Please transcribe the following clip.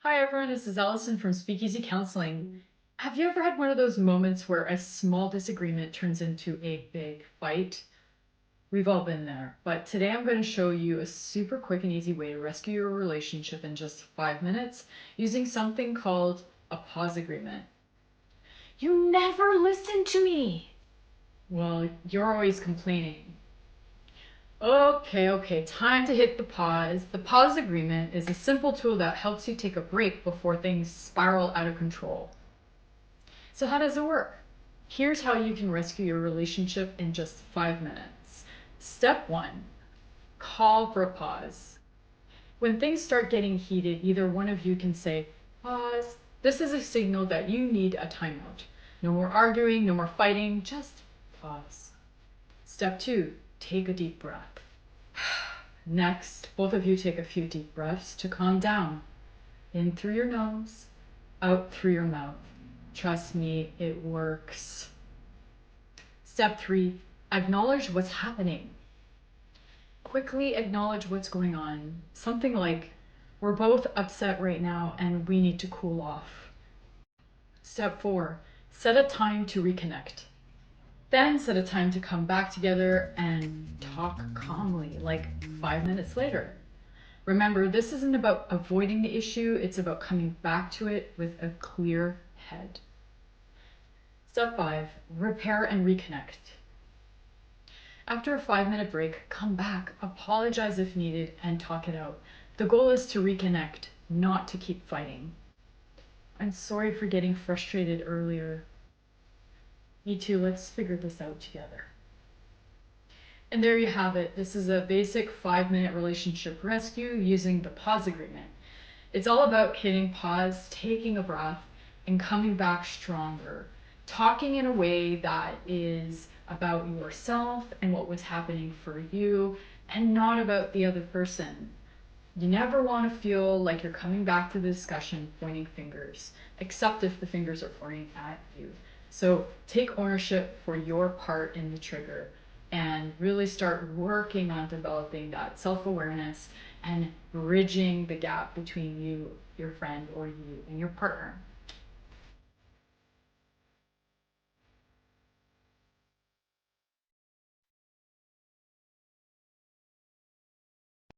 Hi everyone, this is Allison from Speakeasy Counseling. Have you ever had one of those moments where a small disagreement turns into a big fight? We've all been there, but today I'm going to show you a super quick and easy way to rescue your relationship in just 5 minutes using something called a pause agreement. You never listen to me. Well, you're always complaining. Okay, time to hit the pause. The pause agreement is a simple tool that helps you take a break before things spiral out of control. So how does it work? Here's how you can rescue your relationship in just 5 minutes. Step 1, call for a pause. When things start getting heated, either one of you can say, pause. This is a signal that you need a timeout. No more arguing, no more fighting, just pause. Step 2, take a deep breath. Next, both of you take a few deep breaths to calm down. In through your nose, out through your mouth. Trust me, it works. Step 3, acknowledge what's happening. Quickly acknowledge what's going on. Something like, we're both upset right now and we need to cool off. Step 4, set a time to reconnect. Then set a time to come back together and talk calmly, like 5 minutes later. Remember, this isn't about avoiding the issue, it's about coming back to it with a clear head. Step 5, repair and reconnect. After a 5-minute break, come back, apologize if needed, and talk it out. The goal is to reconnect, not to keep fighting. I'm sorry for getting frustrated earlier. Me too, let's figure this out together. And there you have it. This is a basic 5-minute relationship rescue using the pause agreement. It's all about hitting pause, taking a breath, and coming back stronger. Talking in a way that is about yourself and what was happening for you, and not about the other person. You never want to feel like you're coming back to the discussion pointing fingers, except if the fingers are pointing at you. So take ownership for your part in the trigger and really start working on developing that self-awareness and bridging the gap between you, your friend, or you and your partner.